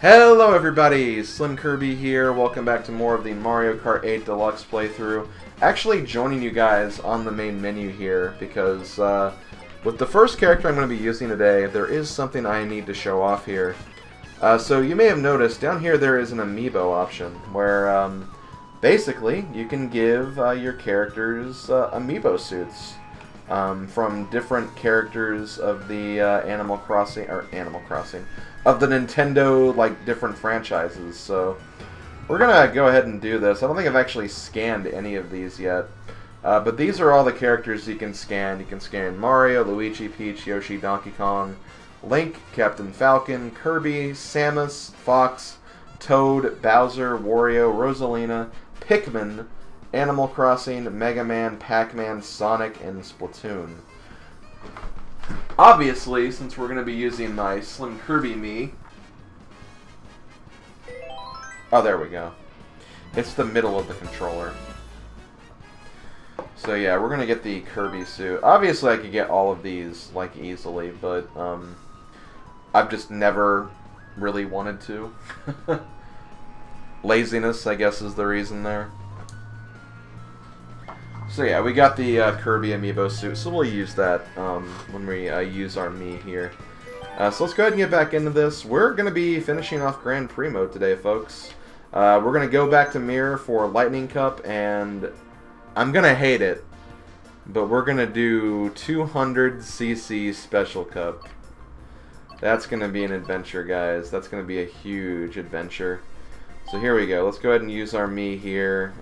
Hello everybody, SlimKirby here. Welcome back to more of the Mario Kart 8 Deluxe playthrough. Actually joining you guys on the main menu here because with the first character I'm going to be using today, there is something I need to show off here. So you may have noticed down here there is an Amiibo option where basically you can give your characters Amiibo suits from different characters of the Animal Crossing of the Nintendo, like, different franchises. So we're gonna go ahead and do this. I don't think I've actually scanned any of these yet, but these are all the characters you can scan. You can scan Mario, Luigi, Peach, Yoshi, Donkey Kong, Link, Captain Falcon, Kirby, Samus, Fox, Toad, Bowser, Wario, Rosalina, Pikmin, Animal Crossing, Mega Man, Pac-Man, Sonic, and Splatoon. Obviously, since we're going to be using my SlimKirby Mii... Oh, there we go. It's the middle of the controller. So yeah, we're going to get the Kirby suit. Obviously, I could get all of these, like, easily, but I've just never really wanted to. Laziness, I guess, is the reason there. So yeah, we got the Kirby Amiibo suit, so we'll use that when we use our Mii here. So let's go ahead and get back into this. We're going to be finishing off Grand Prix mode today, folks. We're going to go back to Mirror for Lightning Cup, and I'm going to hate it, but we're going to do 200cc Special Cup. That's going to be an adventure, guys. That's going to be a huge adventure. So here we go. Let's go ahead and use our Mii here.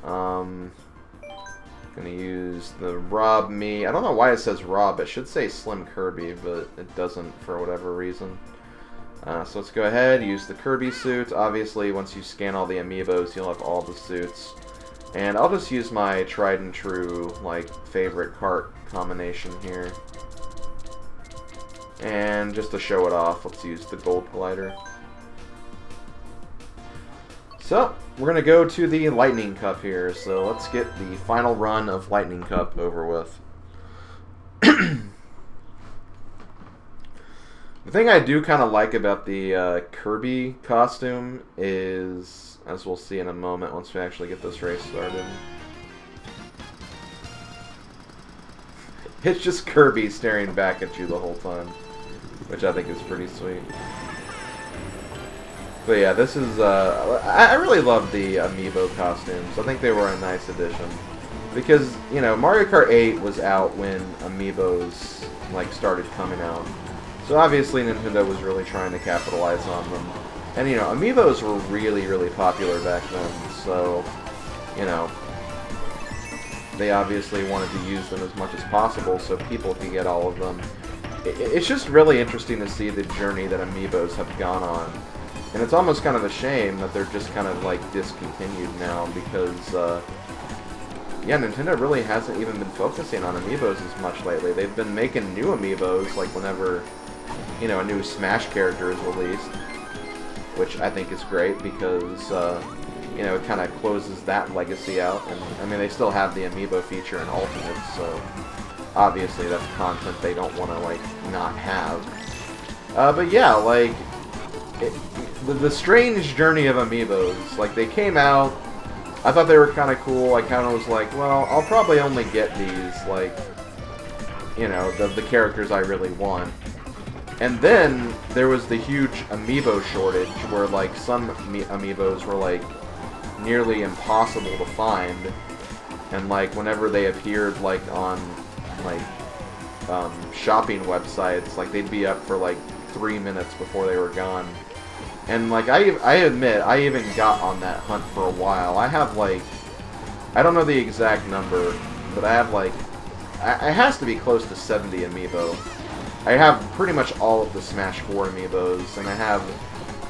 Gonna use the Rob Mii. I don't know why it says Rob. It should say SlimKirby, but it doesn't for whatever reason. So let's go ahead, use the Kirby suits. Obviously, once you scan all the Amiibos, you'll have all the suits. And I'll just use my tried and true, like, favorite Kart combination here. And just to show it off, let's use the Gold Collider. So, we're going to go to the Lightning Cup here, so let's get the final run of Lightning Cup over with. The thing I do kind of like about the Kirby costume is, as we'll see in a moment once we actually get this race started, it's just Kirby staring back at you the whole time, which I think is pretty sweet. But yeah, this is, I really love the Amiibo costumes. I think they were a nice addition. Because, you know, Mario Kart 8 was out when Amiibos, like, started coming out. So obviously Nintendo was really trying to capitalize on them. And, you know, Amiibos were really, really popular back then. So, you know, they obviously wanted to use them as much as possible so people could get all of them. It's just really interesting to see the journey that Amiibos have gone on. And it's almost kind of a shame that they're just kind of, like, discontinued now because, yeah, Nintendo really hasn't even been focusing on Amiibos as much lately. They've been making new Amiibos, like, whenever, you know, a new Smash character is released, which I think is great because, you know, it kind of closes that legacy out. And, I mean, they still have the Amiibo feature in Ultimate, so obviously that's content they don't want to, like, not have. But yeah, like... The strange journey of Amiibos. Like, they came out, I thought they were kind of cool. I kind of was like, well, I'll probably only get these, like, you know, the characters I really want. And then there was the huge Amiibo shortage where, like, some Amiibos were, like, nearly impossible to find. And, like, whenever they appeared, like, on, like, shopping websites, like, they'd be up for, like, 3 minutes before they were gone. And, like, I admit, I even got on that hunt for a while. I have, like, I don't know the exact number, but I have, like, it has to be close to 70 Amiibo. I have pretty much all of the Smash 4 Amiibos, and I have,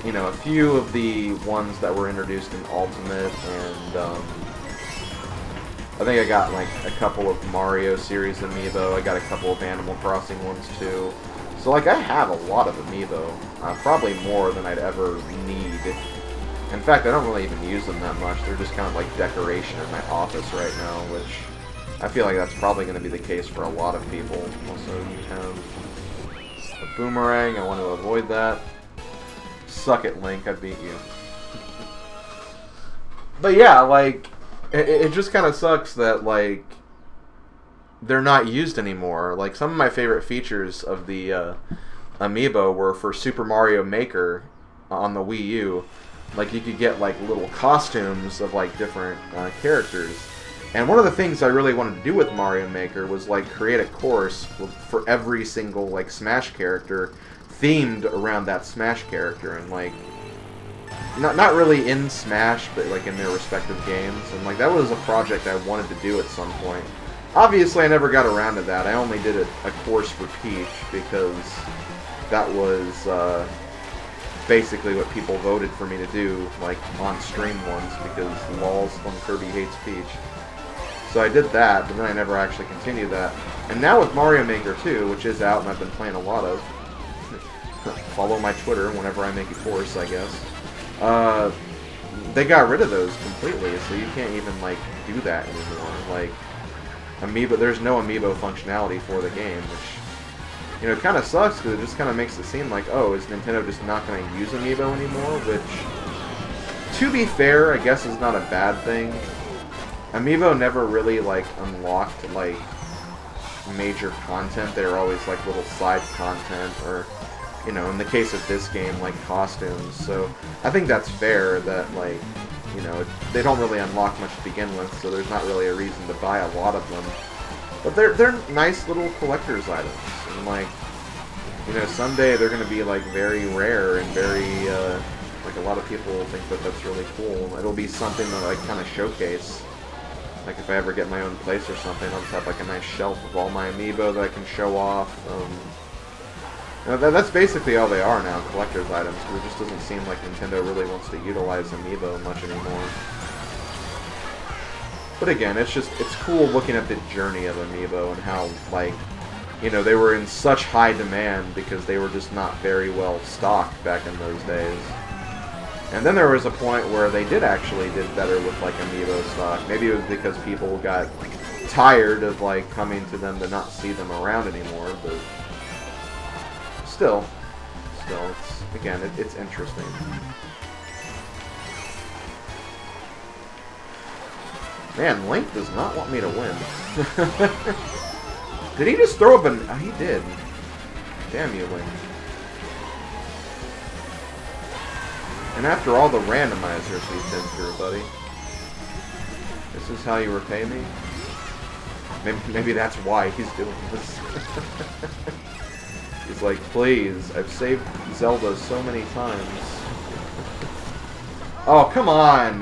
you know, a few of the ones that were introduced in Ultimate, and, I think I got, like, a couple of Mario series Amiibo. I got a couple of Animal Crossing ones, too. So, like, I have a lot of Amiibo. Probably more than I'd ever need. In fact, I don't really even use them that much. They're just kind of like decoration in my office right now, which I feel like that's probably going to be the case for a lot of people. Also, you have a boomerang. I want to avoid that. Suck it, Link. I beat you. But yeah, like, it just kind of sucks that, like, they're not used anymore. Like, some of my favorite features of the Amiibo were for Super Mario Maker on the Wii U. Like, you could get, like, little costumes of, like, different characters. And one of the things I really wanted to do with Mario Maker was, like, create a course for every single, like, Smash character themed around that Smash character. And, like, not really in Smash, but, like, in their respective games. And, like, that was a project I wanted to do at some point. Obviously, I never got around to that. I only did a course for Peach because that was basically what people voted for me to do, like, on stream once, because lols on Kirby Hates Peach. So I did that, but then I never actually continued that. And now with Mario Maker 2, which is out and I've been playing a lot of, follow my Twitter whenever I make a course, I guess, they got rid of those completely, so you can't even, like, do that anymore. Like, Amiibo, there's no Amiibo functionality for the game, which, you know, kind of sucks because it just kind of makes it seem like, oh, is Nintendo just not going to use Amiibo anymore? Which, to be fair, I guess is not a bad thing. Amiibo never really, like, unlocked, like, major content. They were always, like, little side content, or, you know, in the case of this game, like, costumes. So, I think that's fair that, like, you know, they don't really unlock much to begin with, so there's not really a reason to buy a lot of them. But they're nice little collector's items, and, like, you know, someday they're going to be, like, very rare and very, like, a lot of people think that that's really cool. It'll be something that, like, kind of showcase. Like, if I ever get my own place or something, I'll just have, like, a nice shelf of all my Amiibo that I can show off. You know, that's basically all they are now, collector's items, because it just doesn't seem like Nintendo really wants to utilize Amiibo much anymore. But again, it's cool looking at the journey of Amiibo and how, like, you know, they were in such high demand because they were just not very well stocked back in those days. And then there was a point where they did better with, like, Amiibo stock. Maybe it was because people got tired of, like, coming to them to not see them around anymore, but still, it's interesting. Man, Link does not want me to win. Did he just throw up an... Oh, he did. Damn you, Link. And after all the randomizers we've been through, buddy. This is how you repay me? Maybe that's why he's doing this. He's like, please, I've saved Zelda so many times. Oh, come on!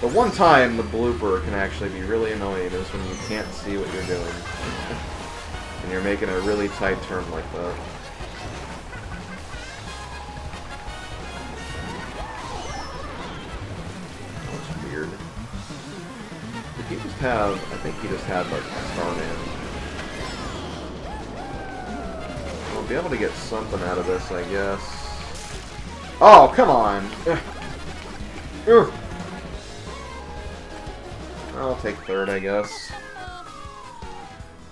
The one time the blooper can actually be really annoying is when you can't see what you're doing. And you're making a really tight turn like that. That's weird. Did he just have... I think he just had, like, Starman. I'll be able to get something out of this, I guess. Oh, come on! I'll take third, I guess.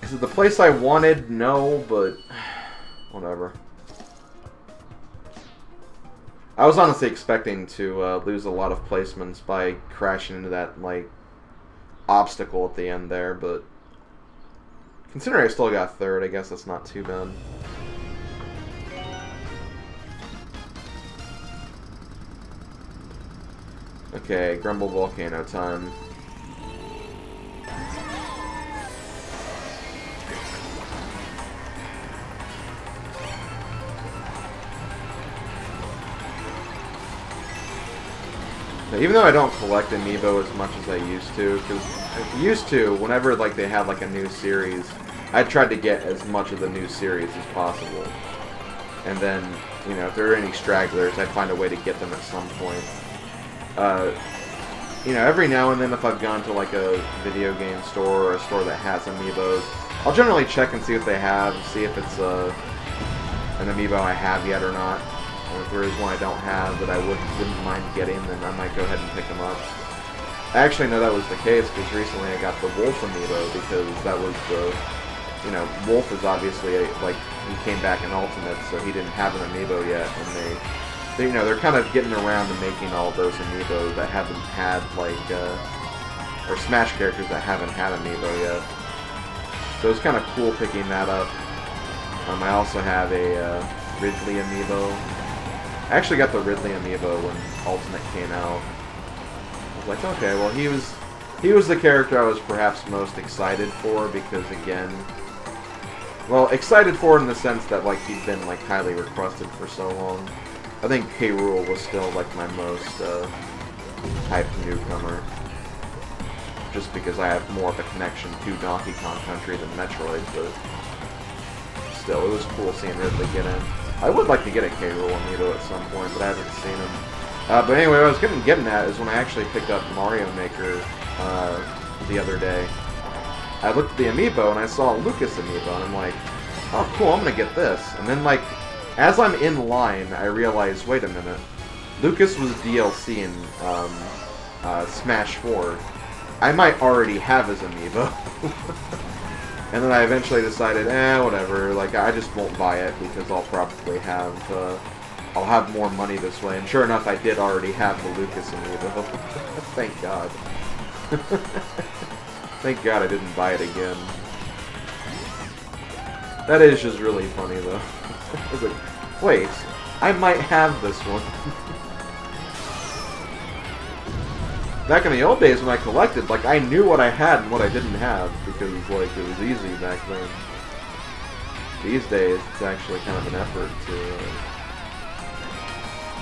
Is it the place I wanted? No, but whatever. I was honestly expecting to lose a lot of placements by crashing into that, like, obstacle at the end there, but considering I still got third, I guess that's not too bad. Okay, Grumble Volcano time. Now, even though I don't collect Amiibo as much as I used to, because whenever, like, they had, like, a new series, I tried to get as much of the new series as possible. And then, you know, if there were any stragglers, I'd find a way to get them at some point. You know, every now and then if I've gone to, like, a video game store or a store that has Amiibos, I'll generally check and see what they have, see if it's an Amiibo I have yet or not. And if there is one I don't have that I wouldn't mind getting, then I might go ahead and pick them up. I actually know that was the case because recently I got the Wolf Amiibo because that was you know, Wolf is obviously like he came back in Ultimate, so he didn't have an amiibo yet, and they you know, they're kind of getting around to making all those amiibos that haven't had like or Smash characters that haven't had amiibo yet. So it's kind of cool picking that up. I also have a Ridley amiibo. I actually got the Ridley amiibo when Ultimate came out. I was like, okay, well he was the character I was perhaps most excited for because again, well, excited for in the sense that like he'd been like highly requested for so long. I think K. Rool was still like my most hyped newcomer. Just because I have more of a connection to Donkey Kong Country than Metroid, but still, it was cool seeing Ridley get in. I would like to get a K. Rool amiibo at some point, but I haven't seen him. But anyway, what I was getting at is when I actually picked up Mario Maker the other day. I looked at the amiibo and I saw a Lucas amiibo, and I'm like, oh cool, I'm gonna get this. And then like, as I'm in line, I realized, wait a minute, Lucas was DLC in Smash 4. I might already have his amiibo. And then I eventually decided, whatever, like, I just won't buy it because I'll probably have, I'll have more money this way. And sure enough, I did already have the Lucas amiibo. Thank God. Thank God I didn't buy it again. That is just really funny, though. I was like, wait, I might have this one. Back in the old days when I collected, like, I knew what I had and what I didn't have, because, like, it was easy back then. These days, it's actually kind of an effort to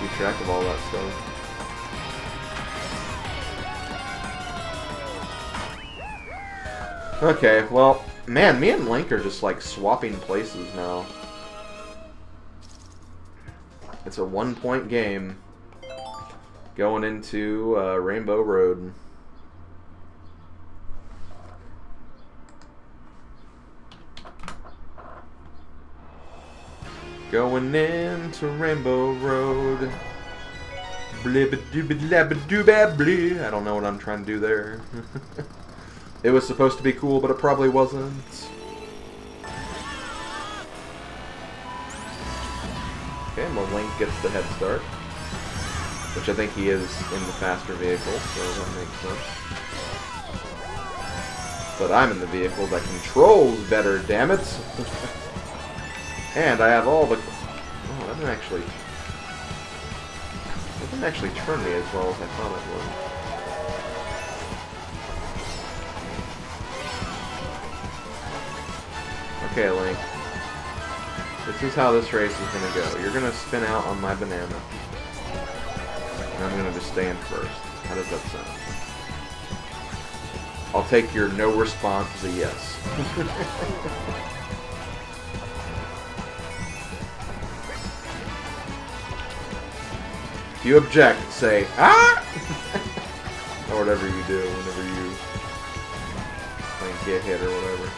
keep track of all that stuff. Okay, well, man, me and Link are just, like, swapping places now. It's a 1-point game. Going into Rainbow Road. Going into Rainbow Road. I don't know what I'm trying to do there. It was supposed to be cool, but it probably wasn't. Okay, well, Link gets the head start. Which I think he is in the faster vehicle, so that makes sense. But I'm in the vehicle that controls better, damn it! And I have all the... Oh, that didn't actually turn me as well as I thought it would. Okay, Link. This is how this race is gonna go. You're gonna spin out on my banana. And I'm gonna just stay in first. How does that sound? I'll take your no response as a yes. If you object, say, ah! Or whatever you do whenever you like, get hit or whatever.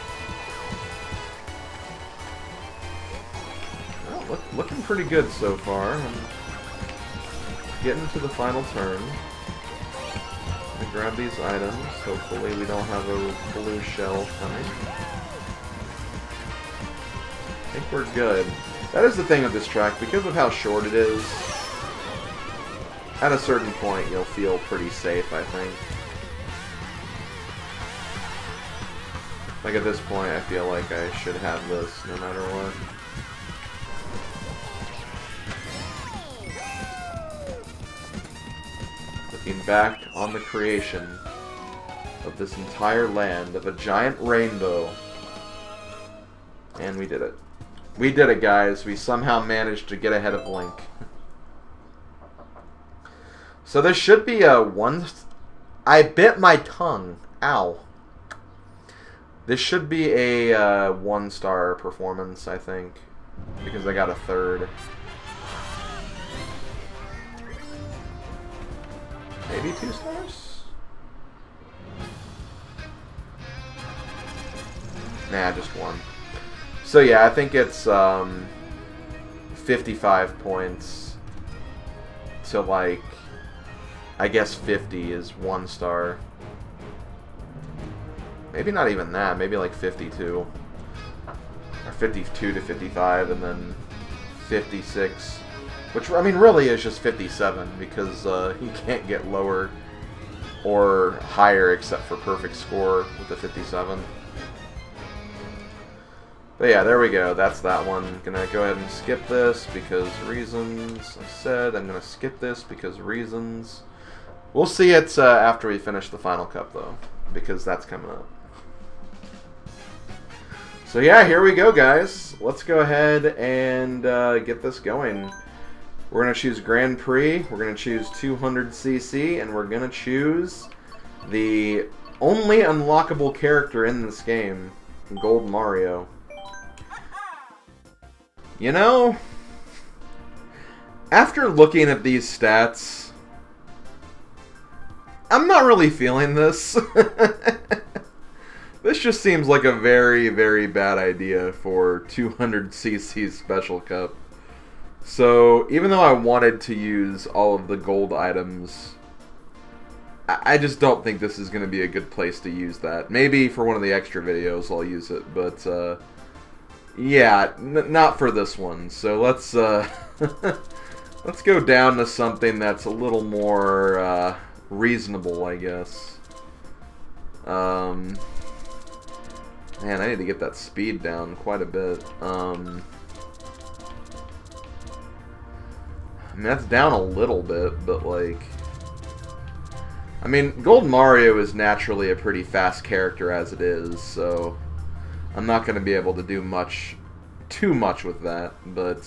Well, looking pretty good so far. Getting to the final turn. I'm gonna grab these items. Hopefully we don't have a blue shell coming. I think we're good. That is the thing with this track. Because of how short it is, at a certain point you'll feel pretty safe, I think. Like at this point I feel like I should have this no matter what. Looking back on the creation of this entire land of a giant rainbow. And we did it. We did it, guys. We somehow managed to get ahead of Link. So there should be a one... I bit my tongue. Ow. This should be a 1-star performance, I think. Because I got a 3rd. Maybe 2 stars? Nah, just 1. So yeah, I think it's 55 points to like, I guess 50 is 1 star. Maybe not even that, maybe like 52. 52 to 55, and then 56, which, I mean, really is just 57, because you can't get lower or higher except for perfect score with the 57. But yeah, there we go. That's that one. Gonna go ahead and skip this because reasons. I said I'm gonna skip this because reasons. We'll see it after we finish the final cup, though, because that's coming up. So yeah, here we go, guys. Let's go ahead and get this going. We're gonna choose Grand Prix. We're gonna choose 200cc, and we're gonna choose the only unlockable character in this game, Gold Mario. You know, after looking at these stats, I'm not really feeling this. This just seems like a very, very bad idea for 200cc Special Cup. So, even though I wanted to use all of the gold items, I just don't think this is going to be a good place to use that. Maybe for one of the extra videos I'll use it, but yeah, not for this one. So let's let's go down to something that's a little more reasonable, I guess. Man, I need to get that speed down quite a bit. I mean, that's down a little bit, but like, I mean, Gold Mario is naturally a pretty fast character as it is, so I'm not going to be able to do too much with that, but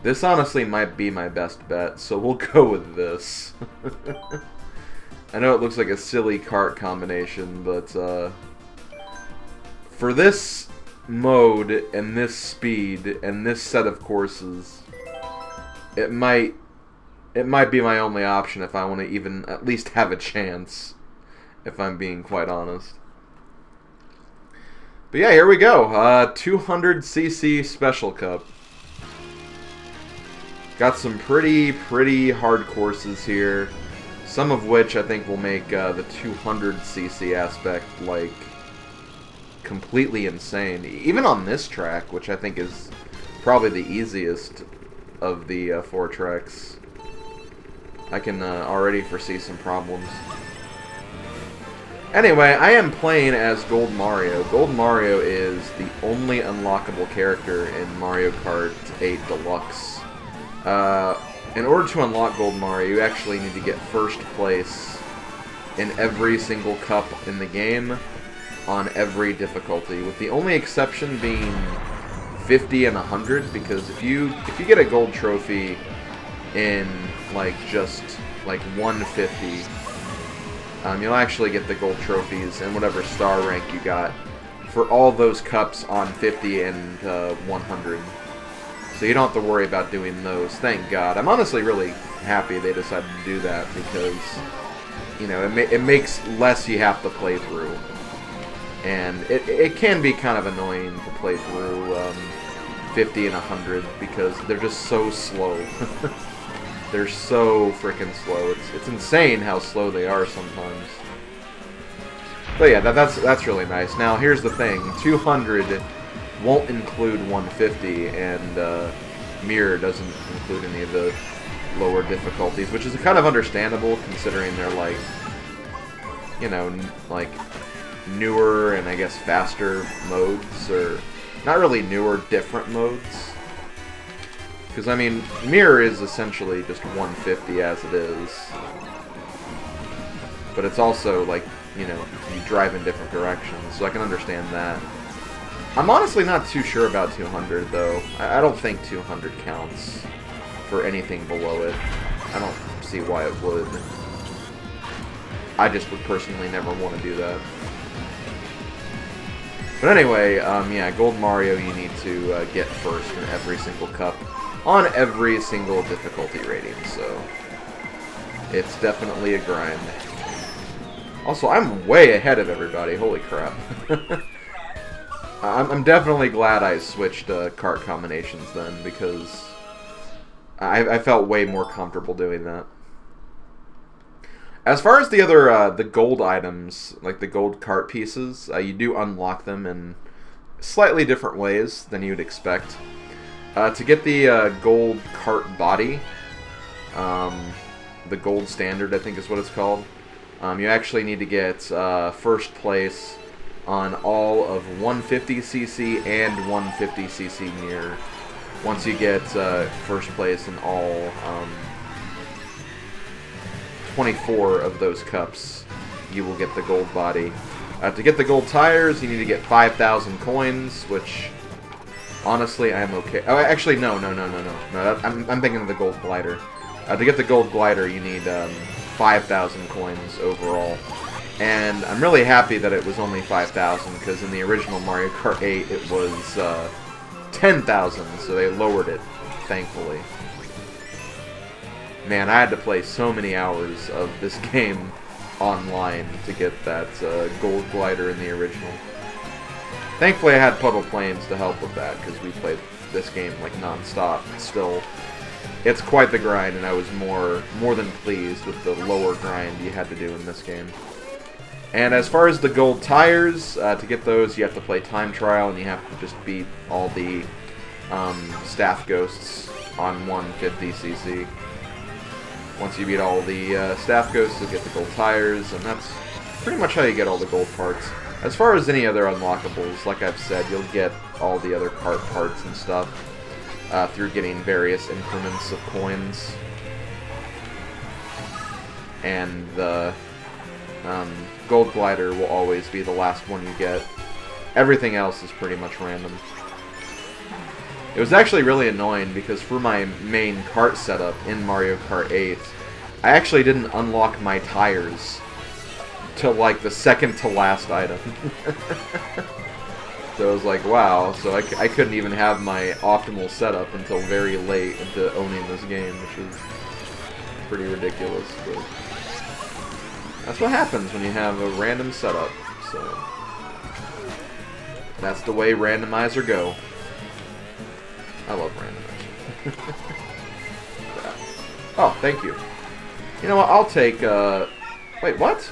this honestly might be my best bet, so we'll go with this. I know it looks like a silly Kart combination, but for this mode and this speed and this set of courses, it might be my only option if I want to even at least have a chance, if I'm being quite honest. But yeah, here we go. 200cc Special Cup. Got some pretty hard courses here. Some of which I think will make the 200cc aspect, like, completely insane. Even on this track, which I think is probably the easiest of the 4 tracks, I can already foresee some problems. Anyway, I am playing as Gold Mario. Gold Mario is the only unlockable character in Mario Kart 8 Deluxe. In order to unlock Gold Mario, you actually need to get first place in every single cup in the game on every difficulty, with the only exception being 50 and 100, because if you get a gold trophy in like just like 150, you'll actually get the gold trophies and whatever star rank you got for all those cups on 50 and 100. So you don't have to worry about doing those. Thank God. I'm honestly really happy they decided to do that, because, you know, it makes less you have to play through. And it can be kind of annoying to play through 50 and 100, because they're just so slow. They're so freaking slow. It's insane how slow they are sometimes. But yeah, that's really nice. Now here's the thing: 200 won't include 150, and Mirror doesn't include any of the lower difficulties, which is kind of understandable considering they're like, you know, like newer and I guess faster modes, or not really newer, different modes. Because, I mean, Mirror is essentially just 150 as it is. But it's also, like, you know, you drive in different directions, so I can understand that. I'm honestly not too sure about 200, though. I don't think 200 counts for anything below it. I don't see why it would. I just would personally never want to do that. But anyway, yeah, Gold Mario, you need to get first in every single cup on every single difficulty rating, so it's definitely a grind. Also, I'm way ahead of everybody, holy crap. I'm definitely glad I switched Kart combinations then, because I felt way more comfortable doing that. As far as the other, the gold items, like the gold Kart pieces, you do unlock them in slightly different ways than you'd expect. To get the gold Kart body, the gold standard I think is what it's called, you actually need to get first place on all of 150cc and 150cc mirror. Once you get first place in all 24 of those cups, you will get the gold body. To get the gold tires, you need to get 5,000 coins, which, honestly, I'm okay. Oh, actually, no. I'm thinking of the gold glider. To get the gold glider, you need 5,000 coins overall. And I'm really happy that it was only 5,000, because in the original Mario Kart 8, it was 10,000, so they lowered it, thankfully. Man, I had to play so many hours of this game online to get that gold glider in the original. Thankfully I had Puddle Plains to help with that, because we played this game like non-stop. Still, it's quite the grind, and I was more than pleased with the lower grind you had to do in this game. And as far as the gold tires, to get those you have to play time trial, and you have to just beat all the staff ghosts on 150cc. Once you beat all the staff ghosts, you'll get the gold tires, and that's pretty much how you get all the gold parts. As far as any other unlockables, like I've said, you'll get all the other cart parts and stuff through getting various increments of coins. And the gold glider will always be the last one you get. Everything else is pretty much random. It was actually really annoying because for my main kart setup in Mario Kart 8, I actually didn't unlock my tires till like the second to last item. So I was like, wow, so I couldn't even have my optimal setup until very late into owning this game, which is pretty ridiculous. But that's what happens when you have a random setup, so that's the way randomizer go. I love randomizer. Oh, thank you. You know what, I'll take, wait, what?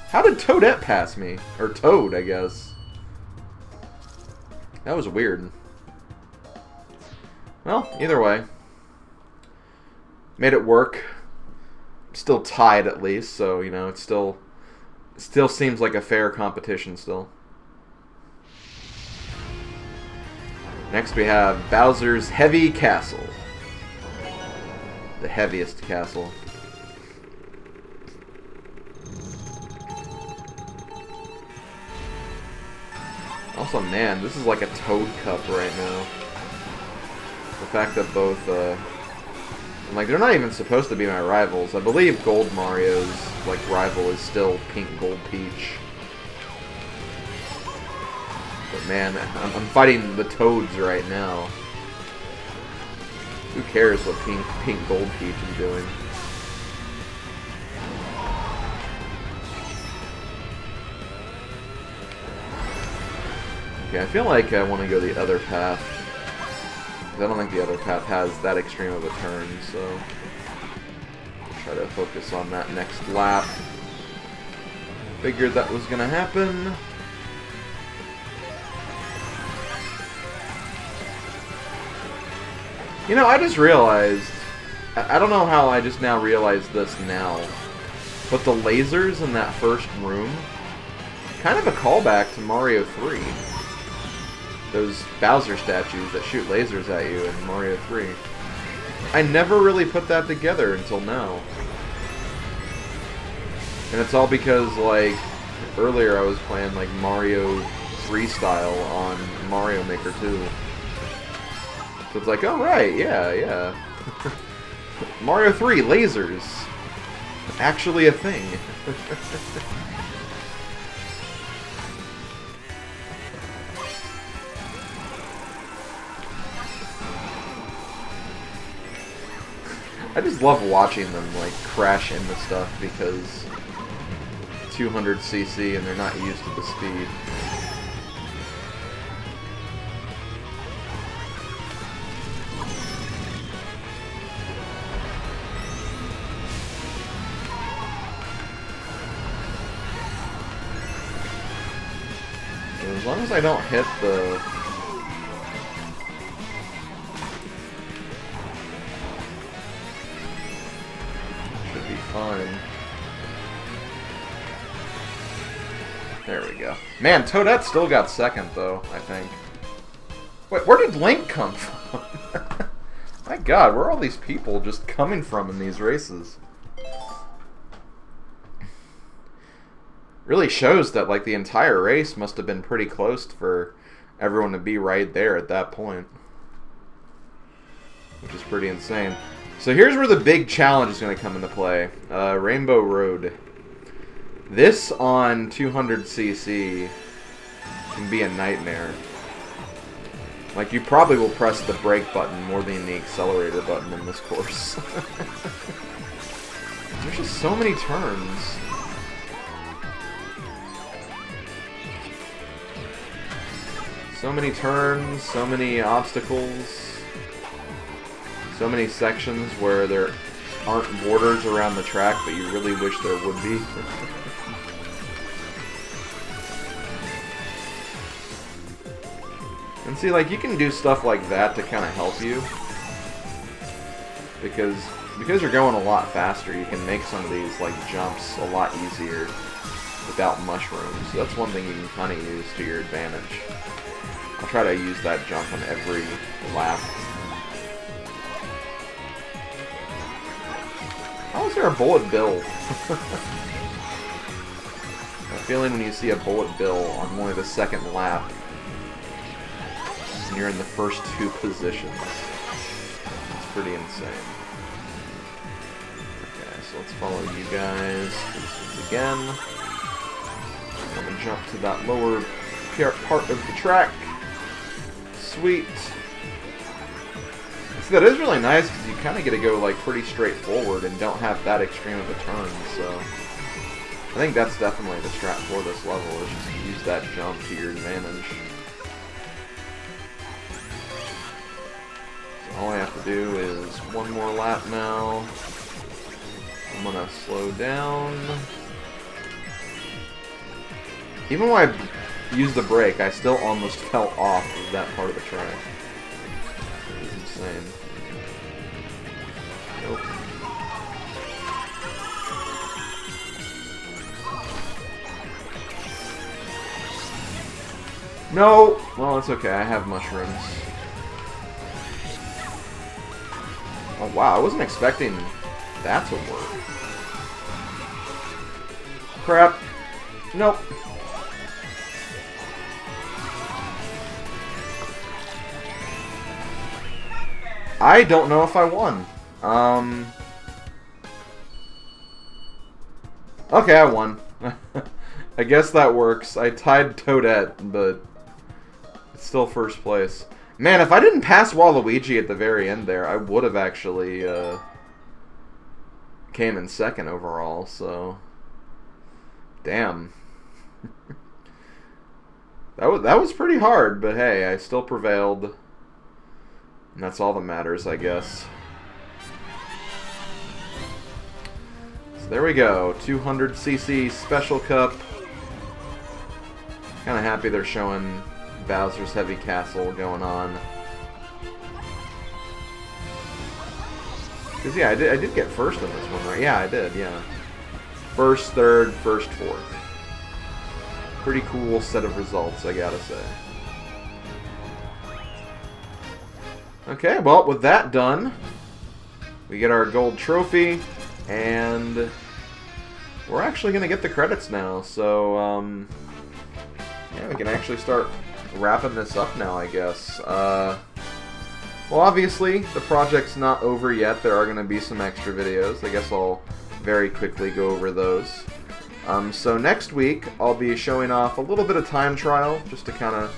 How did Toadette pass me? Or Toad, I guess. That was weird. Well, either way. Made it work. Still tied at least, so, you know, it still seems like a fair competition still. Next we have Bowser's Heavy Castle. The heaviest castle. Also, man, this is like a Toad Cup right now. The fact that both, like, they're not even supposed to be my rivals. I believe Gold Mario's, like, rival is still Pink Gold Peach. But man, I'm fighting the Toads right now. Who cares what Pink Gold Peach is doing? Okay, I feel like I want to go the other path. I don't think the other path has that extreme of a turn, so I'll try to focus on that next lap. Figured that was gonna happen. You know, I just realized, I don't know how I just now realized this now, but the lasers in that first room, kind of a callback to Mario 3. Those Bowser statues that shoot lasers at you in Mario 3. I never really put that together until now. And it's all because, like, earlier I was playing, like, Mario 3 style on Mario Maker 2. So it's like, oh right, yeah. Mario 3, lasers. Actually a thing. I just love watching them, like, crash into stuff because 200cc and they're not used to the speed. As long as I don't hit the... should be fine. There we go. Man, Toadette still got second, though, I think. Wait, where did Link come from? My god, where are all these people just coming from in these races? Really shows that, like, the entire race must have been pretty close for everyone to be right there at that point. Which is pretty insane. So here's where the big challenge is going to come into play. Rainbow Road. This on 200cc can be a nightmare. Like, you probably will press the brake button more than the accelerator button in this course. There's just so many turns. So many turns, so many obstacles, so many sections where there aren't borders around the track, but you really wish there would be. And see, like, you can do stuff like that to kind of help you. Because you're going a lot faster, you can make some of these, like, jumps a lot easier without mushrooms. So that's one thing you can kind of use to your advantage. I'll try to use that jump on every lap. How is there a bullet bill? I have a feeling when you see a bullet bill on only the second lap, and you're in the first two positions, it's pretty insane. Okay, so let's follow you guys again. I'm going to jump to that lower part of the track. Sweet. See, that is really nice because you kind of get to go like pretty straightforward and don't have that extreme of a turn. So I think that's definitely the strat for this level, is just use that jump to your advantage. So all I have to do is one more lap now. I'm gonna slow down. Even when I use the brake, I still almost fell off of that part of the track. It's insane. Nope. No! Well, it's okay. I have mushrooms. Oh, wow. I wasn't expecting that to work. Crap. Nope. I don't know if I won. Okay, I won. I guess that works. I tied Toadette, but it's still first place. Man, if I didn't pass Waluigi at the very end there, I would have actually came in second overall, so... Damn. That was pretty hard, but hey, I still prevailed. And that's all that matters, I guess. So there we go. 200cc Special Cup. Kind of happy they're showing Bowser's Heavy Castle going on. Because, yeah, I did get first in this one, right? Yeah, I did, yeah. First, third, first, fourth. Pretty cool set of results, I gotta say. Okay, well, with that done, we get our gold trophy, and we're actually going to get the credits now, so, yeah, we can actually start wrapping this up now, I guess. Well, obviously, the project's not over yet. There are going to be some extra videos. I guess I'll very quickly go over those. So next week, I'll be showing off a little bit of time trial, just to kind of,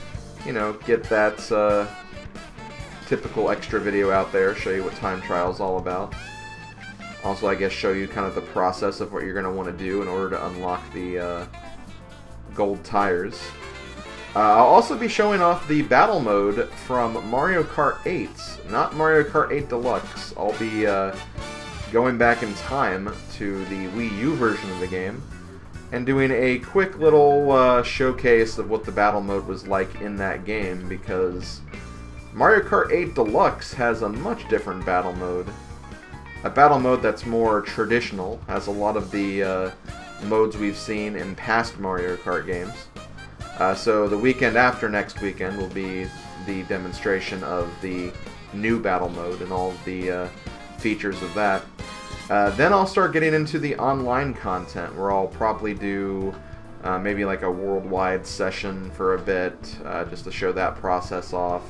you know, get that, typical extra video out there, show you what time trial is all about. Also, I guess, show you kind of the process of what you're going to want to do in order to unlock the gold tires. I'll also be showing off the battle mode from Mario Kart 8, not Mario Kart 8 Deluxe. I'll be going back in time to the Wii U version of the game and doing a quick little showcase of what the battle mode was like in that game, because Mario Kart 8 Deluxe has a much different battle mode. A battle mode that's more traditional, has a lot of the modes we've seen in past Mario Kart games. So the weekend after next weekend will be the demonstration of the new battle mode and all of the features of that. Then I'll start getting into the online content, where I'll probably do maybe like a worldwide session for a bit, just to show that process off.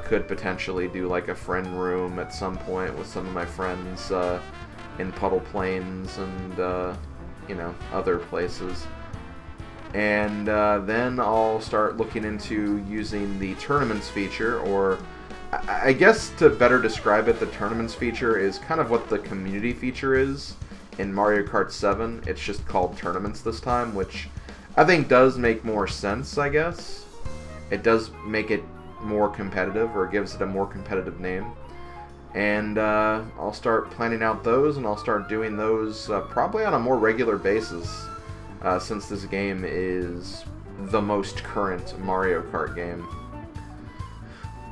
Could potentially do like a friend room at some point with some of my friends in Puddle Plains and you know, other places. And then I'll start looking into using the tournaments feature, or I guess to better describe it, the tournaments feature is kind of what the community feature is in Mario Kart 7. It's just called tournaments this time, which I think does make more sense, I guess. It does make it more competitive, or gives it a more competitive name. And I'll start planning out those, and I'll start doing those probably on a more regular basis, since this game is the most current Mario Kart game.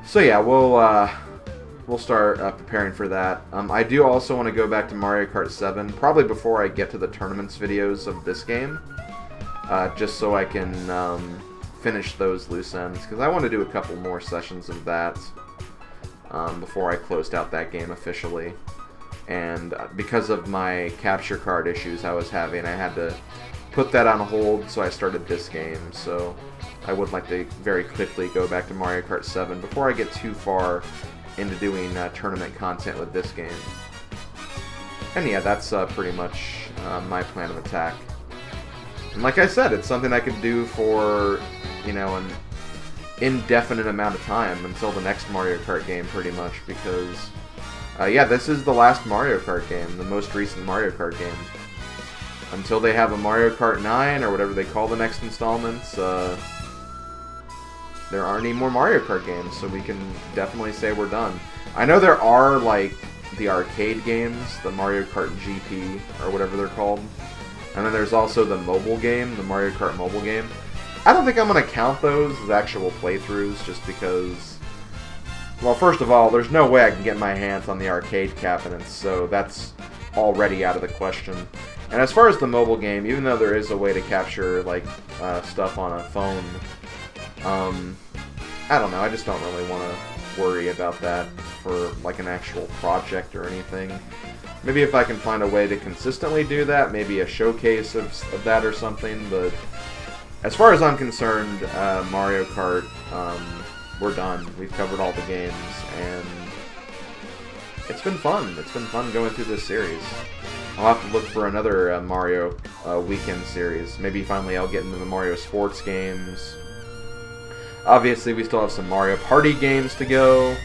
So yeah, we'll start preparing for that. I do also want to go back to Mario Kart 7, probably before I get to the tournaments videos of this game, just so I can finish those loose ends, because I want to do a couple more sessions of that before I closed out that game officially. And because of my capture card issues I was having, I had to put that on hold, so I started this game. So I would like to very quickly go back to Mario Kart 7 before I get too far into doing tournament content with this game. And yeah, that's pretty much my plan of attack. And like I said, it's something I could do for, you know, an indefinite amount of time until the next Mario Kart game, pretty much, because yeah, this is the last Mario Kart game, the most recent Mario Kart game. Until they have a Mario Kart 9, or whatever they call the next installments, there aren't any more Mario Kart games, so we can definitely say we're done. I know there are, like, the arcade games, the Mario Kart GP, or whatever they're called. And then there's also the mobile game, the Mario Kart mobile game. I don't think I'm going to count those as actual playthroughs, just because, well, first of all, there's no way I can get my hands on the arcade cabinets, so that's already out of the question. And as far as the mobile game, even though there is a way to capture, like, stuff on a phone, I don't know, I just don't really want to worry about that for, like, an actual project or anything. Maybe if I can find a way to consistently do that, maybe a showcase of that or something, but as far as I'm concerned, Mario Kart, we're done. We've covered all the games, and it's been fun. It's been fun going through this series. I'll have to look for another Mario weekend series. Maybe finally I'll get into the Mario sports games. Obviously, we still have some Mario Party games to go.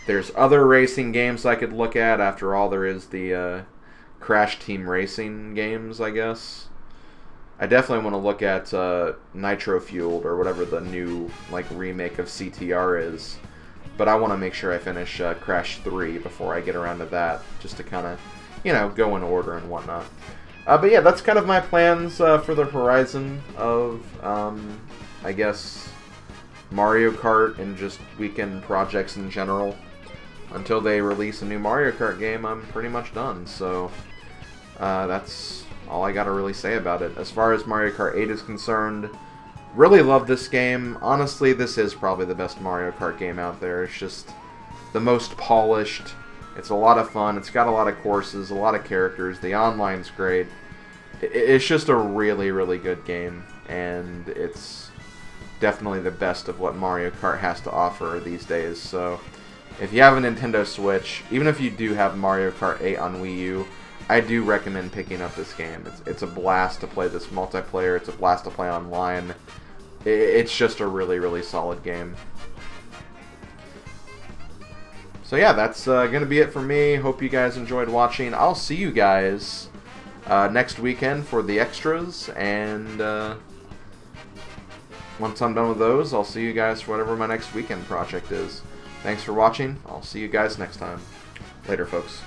There's other racing games I could look at. After all, there is the Crash Team Racing games, I guess. I definitely want to look at Nitro Fueled, or whatever the new, like, remake of CTR is. But I want to make sure I finish Crash 3 before I get around to that, just to kind of, you know, go in order and whatnot. But yeah, that's kind of my plans for the horizon of, I guess, Mario Kart and just weekend projects in general. Until they release a new Mario Kart game, I'm pretty much done. So that's all I gotta really say about it. As far as Mario Kart 8 is concerned, really love this game. Honestly, this is probably the best Mario Kart game out there. It's just the most polished. It's a lot of fun. It's got a lot of courses, a lot of characters. The online's great. It's just a really, really good game. And it's definitely the best of what Mario Kart has to offer these days. So if you have a Nintendo Switch, even if you do have Mario Kart 8 on Wii U, I do recommend picking up this game. It's a blast to play this multiplayer. It's a blast to play online. It's just a really, really solid game. So yeah, that's going to be it for me. Hope you guys enjoyed watching. I'll see you guys next weekend for the extras, and once I'm done with those, I'll see you guys for whatever my next weekend project is. Thanks for watching. I'll see you guys next time. Later, folks.